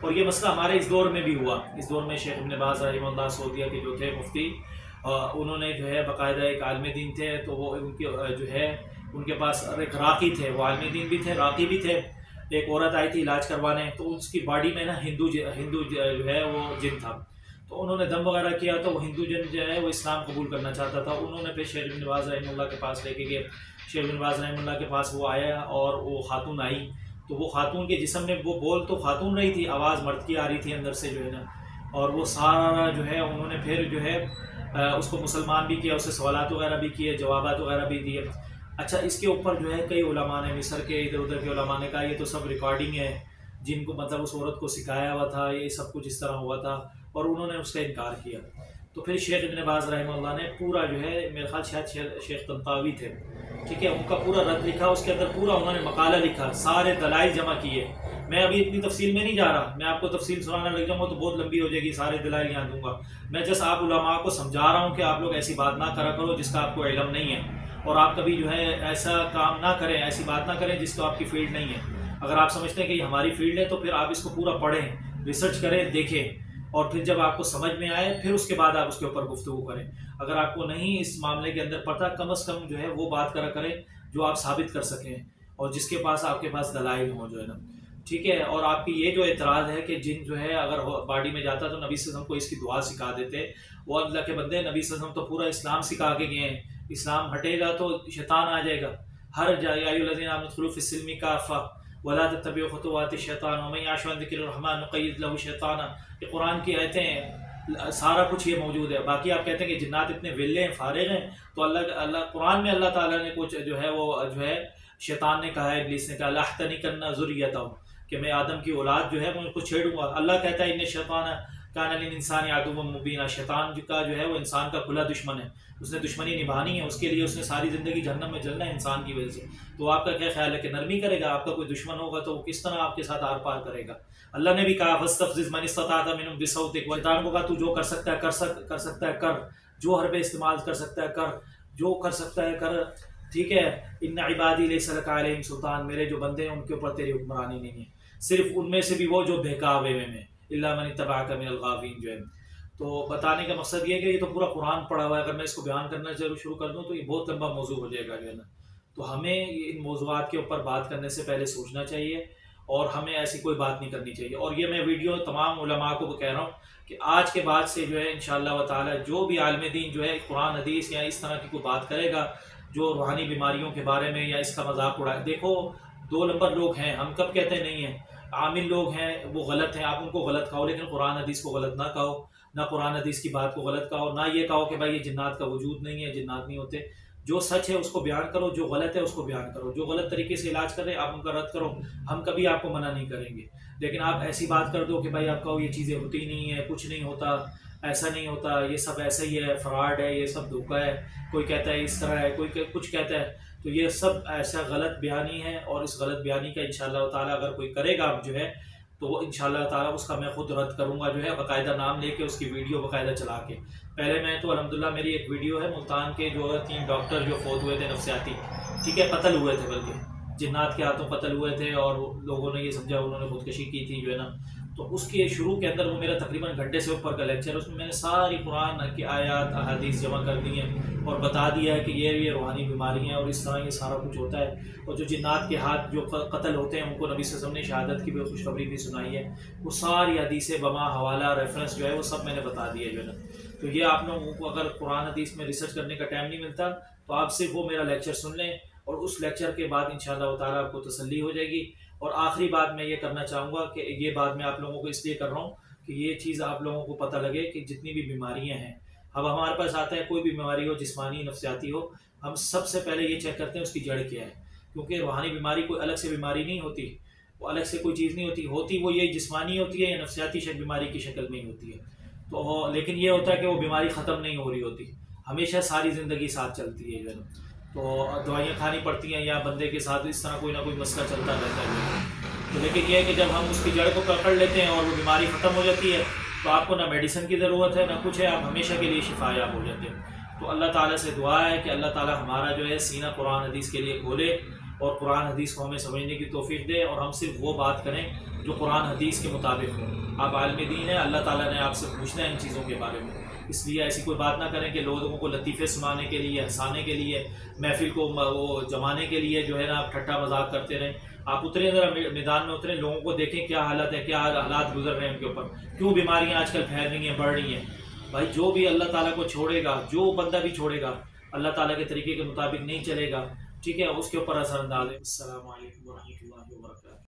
اور یہ مسئلہ ہمارے اس دور میں بھی ہوا. اس دور میں شیخ ابن باز رحمہ اللہ سعودیہ کے جو تھے مفتی، انہوں نے جو ہے باقاعدہ ایک عالم دین تھے، تو وہ ان کے جو ہے ان کے پاس ایک راقی تھے، وہ عالم دین بھی تھے، راقی بھی تھے. ایک عورت آئی تھی علاج کروانے، تو اس کی باڈی میں نا ہندو جو ہے وہ جن تھا. تو انہوں نے دم وغیرہ کیا، تو وہ ہندو جن جو ہے وہ اسلام قبول کرنا چاہتا تھا. انہوں نے پھر شیخ ابن باز رحمہ اللہ کے پاس لے کے گئے. شیخ ابن باز رحمہ اللہ کے پاس وہ آیا اور وہ خاتون آئی، تو وہ خاتون کے جسم میں وہ بول تو خاتون رہی تھی، آواز مرد کی آ رہی تھی اندر سے جو ہے نا. اور وہ سارا جو ہے انہوں نے پھر جو ہے اس کو مسلمان بھی کیا، اس سے سوالات وغیرہ بھی کیے، جوابات وغیرہ بھی دیے. اچھا، اس کے اوپر جو ہے کئی علماء نے، مصر کے ادھر ادھر کے علماء نے کہا یہ تو سب ریکارڈنگ ہے، جن کو مطلب اس عورت کو سکھایا ہوا تھا، یہ سب کچھ اس طرح ہوا تھا، اور انہوں نے اس کا انکار کیا. تو پھر شیخ ابن باز رحمہ اللہ نے پورا جو ہے، میرے خیال شاید شیخ طنطاوی تھے، ٹھیک ہے، ان کا پورا رد لکھا، اس کے اندر پورا انہوں نے مقالہ لکھا، سارے دلائل جمع کیے. میں ابھی اتنی تفصیل میں نہیں جا رہا، میں آپ کو تفصیل سنانا لگ جاؤں گا تو بہت لمبی ہو جائے گی، سارے دلائل یہاں دوں گا. میں جس آپ علماء کو سمجھا رہا ہوں کہ آپ لوگ ایسی بات نہ کرا کرو جس کا آپ کو علم نہیں ہے، اور آپ کبھی جو ہے ایسا کام نہ کریں، ایسی بات نہ کریں جس کو آپ کی فیلڈ نہیں ہے. اگر آپ سمجھتے ہیں کہ یہ ہماری فیلڈ ہے تو پھر آپ اس کو پورا پڑھیں، ریسرچ کریں، دیکھیں، اور پھر جب آپ کو سمجھ میں آئے پھر اس کے بعد آپ اس کے اوپر گفتگو کریں. اگر آپ کو نہیں اس معاملے کے اندر پتہ، کم از کم جو ہے وہ بات کرا کریں جو آپ ثابت کر سکیں اور جس کے پاس آپ کے پاس دلائل ہوں جو ہے نا، ٹھیک ہے. اور آپ کی یہ جو اعتراض ہے کہ جن جو ہے اگر باڈی میں جاتا تو نبی صلی اللہ علیہ وسلم کو اس کی دعا سکھا دیتے. وہ اللہ کے بندے، نبی صلی اللہ علیہ وسلم تو پورا اسلام سکھا کے گئے ہیں، اسلام ہٹے گا تو شیطان آ جائے گا. ہر جائے یا ایھا الذین آمنوا ادخلوا فی السلم کافۃ ولا تتبعوا خطوات الشیطان ومن یعش عن ذکر الرحمن نقید لہ شیطانا. یہ قرآن کی آیتیں ہیں، سارا کچھ یہ موجود ہے. باقی آپ کہتے ہیں کہ جنات اتنے ویلے ہیں، فارغ ہیں، تو اللہ قرآن میں اللہ تعالیٰ نے کچھ جو ہے وہ جو ہے شیطان نے کہا ہے، ابلیس نے کہا لأحتنکن ذریتہ، کہ میں آدم کی اولاد جو ہے میں ان کو چھیڑوں گا. اللہ کہتا ہے ان شیطان کان للانسان عدوا مبینا، شیطان کا جو ہے وہ انسان کا کھلا دشمن ہے، اس نے دشمنی نبھانی ہے، اس کے لیے اس نے ساری زندگی جہنم میں جلنا ہے انسان کی وجہ سے. تو آپ کا کیا خیال ہے کہ نرمی کرے گا؟ آپ کا کوئی دشمن ہوگا تو وہ کس طرح آپ کے ساتھ آر پار کرے گا؟ اللہ نے بھی کہا فاستفزز من استطعت منهم بصوتک، شیطان کو کہا تو جو کر سکتا ہے کر سکتا ہے کر، جو حربے استعمال کر سکتا ہے کر، جو کر سکتا ہے کر، ٹھیک ہے. ان عبادی لیس لک علیہم سلطان، میرے جو بندے ہیں ان کے اوپر تیری حکمرانی نہیں ہے، صرف ان میں سے بھی وہ جو بہکاوے میں الا من اتبعک من الغاوین جو ہے. تو بتانے کا مقصد یہ ہے کہ یہ تو پورا قرآن پڑھا ہوا ہے، اگر میں اس کو بیان کرنا شروع کر دوں تو یہ بہت لمبا موضوع ہو جائے گا جو ہے نا. تو ہمیں ان موضوعات کے اوپر بات کرنے سے پہلے سوچنا چاہیے، اور ہمیں ایسی کوئی بات نہیں کرنی چاہیے. اور یہ میں ویڈیو تمام علماء کو کہہ رہا ہوں کہ آج کے بعد سے جو ہے انشاءاللہ تعالی جو بھی عالم دین جو ہے قرآن حدیث یا اس طرح کی کوئی بات کرے گا جو روحانی بیماریوں کے بارے میں یا اس کا مذاق اڑائے، دیکھو 2 نمبر لوگ ہیں، ہم کب کہتے نہیں ہیں، عامل لوگ ہیں وہ غلط ہیں، آپ ان کو غلط کہو، لیکن قرآن حدیث کو غلط نہ کہو، نہ قرآن حدیث کی بات کو غلط کہو، نہ یہ کہو کہ بھائی یہ جنات کا وجود نہیں ہے، جنات نہیں ہوتے. جو سچ ہے اس کو بیان کرو، جو غلط ہے اس کو بیان کرو. جو غلط طریقے سے علاج کر رہے ہیں آپ ان کا رد کرو، ہم کبھی آپ کو منع نہیں کریں گے. لیکن آپ ایسی بات کر دو کہ بھائی آپ کہو یہ چیزیں ہوتی نہیں ہیں، کچھ نہیں ہوتا، ایسا نہیں ہوتا، یہ سب ایسا ہی ہے، فراڈ ہے، یہ سب دھوکہ ہے، کوئی کہتا ہے اس طرح ہے، کوئی کچھ کہتا ہے، تو یہ سب ایسا غلط بیانی ہے. اور اس غلط بیانی کا انشاءاللہ تعالیٰ اگر کوئی کرے گا جو ہے تو وہ انشاءاللہ تعالیٰ اس کا میں خود رد کروں گا جو ہے، باقاعدہ نام لے کے اس کی ویڈیو باقاعدہ چلا کے. پہلے میں تو الحمدللہ میری ایک ویڈیو ہے ملتان کے جو 3 ڈاکٹر جو فوت ہوئے تھے نفسیاتی، ٹھیک ہے، قتل ہوئے تھے، بلکہ جنات کے ہاتھوں قتل ہوئے تھے، اور لوگوں نے یہ سمجھا انہوں نے خودکشی کی تھی جو ہے نا. تو اس کے شروع کے اندر وہ میرا تقریباً گھنٹے سے اوپر کا لیکچر ہے، اس میں میں نے ساری قرآن کی آیات احادیث جمع کر دی ہیں اور بتا دیا ہے کہ یہ روحانی بیماری ہیں اور اس طرح یہ سارا کچھ ہوتا ہے. اور جو جنات کے ہاتھ جو قتل ہوتے ہیں ان کو نبی صلی اللہ علیہ وسلم نے شہادت کی بھی خوشخبری بھی سنائی ہے. وہ ساری حدیثیں بما حوالہ ریفرنس جو ہے وہ سب میں نے بتا دیا جو ہے نا. تو یہ آپ لوگوں کو اگر قرآن حدیث میں ریسرچ کرنے کا ٹائم نہیں ملتا تو آپ صرف وہ میرا لیکچر سن لیں، اور اس لیکچر کے بعد انشاءاللہ تعالیٰ آپ کو تسلی ہو جائے گی. اور آخری بات میں یہ کرنا چاہوں گا کہ یہ بات میں آپ لوگوں کو اس لیے کر رہا ہوں کہ یہ چیز آپ لوگوں کو پتہ لگے کہ جتنی بھی بیماریاں ہیں، اب ہمارے پاس آتا ہے کوئی بھی بیماری ہو، جسمانی نفسیاتی ہو، ہم سب سے پہلے یہ چیک کرتے ہیں اس کی جڑ کیا ہے. کیونکہ روحانی بیماری کوئی الگ سے بیماری نہیں ہوتی، وہ الگ سے کوئی چیز نہیں ہوتی وہ یہ جسمانی ہوتی ہے یا نفسیاتی بیماری کی شکل میں ہی ہوتی ہے. تو لیکن یہ ہوتا ہے کہ وہ بیماری ختم نہیں ہو رہی ہوتی، ہمیشہ ساری زندگی ساتھ چلتی ہے جو ہے نا. تو دوائیاں کھانی پڑتی ہیں یا بندے کے ساتھ اس طرح کوئی نہ کوئی مسئلہ چلتا رہتا ہے. تو لیکن یہ ہے کہ جب ہم اس کی جڑ کو پکڑ لیتے ہیں اور وہ بیماری ختم ہو جاتی ہے تو آپ کو نہ میڈیسن کی ضرورت ہے نہ کچھ ہے، آپ ہمیشہ کے لیے شفا یاب ہو جاتے ہیں. تو اللہ تعالیٰ سے دعا ہے کہ اللہ تعالیٰ ہمارا جو ہے سینہ قرآن حدیث کے لیے کھولے اور قرآن حدیث کو ہمیں سمجھنے کی توفیق دے، اور ہم صرف وہ بات کریں جو قرآن حدیث کے مطابق ہو. آپ عالم دین ہیں, اللہ تعالیٰ نے آپ سے پوچھنا ہے ان چیزوں کے بارے میں. اس لیے ایسی کوئی بات نہ کریں کہ لوگوں کو لطیفے سنانے کے لیے, ہنسانے کے لیے, محفل کو وہ جمانے کے لیے جو ہے نا آپ ٹھٹا مذاق کرتے رہیں. آپ اتریں ذرا میدان میں اتریں, لوگوں کو دیکھیں کیا حالت ہے, کیا حالات گزر رہے ہیں ان کے اوپر, کیوں بیماریاں آج کل پھیل رہی ہیں, بڑھ رہی ہیں. بھائی جو بھی اللہ تعالیٰ کو چھوڑے گا, جو بندہ بھی چھوڑے گا, اللہ تعالیٰ کے طریقے کے مطابق نہیں چلے گا, ٹھیک ہے, اس کے اوپر اثر انداز ہے. السلام علیکم ورحمۃ اللہ وبرکاتہ.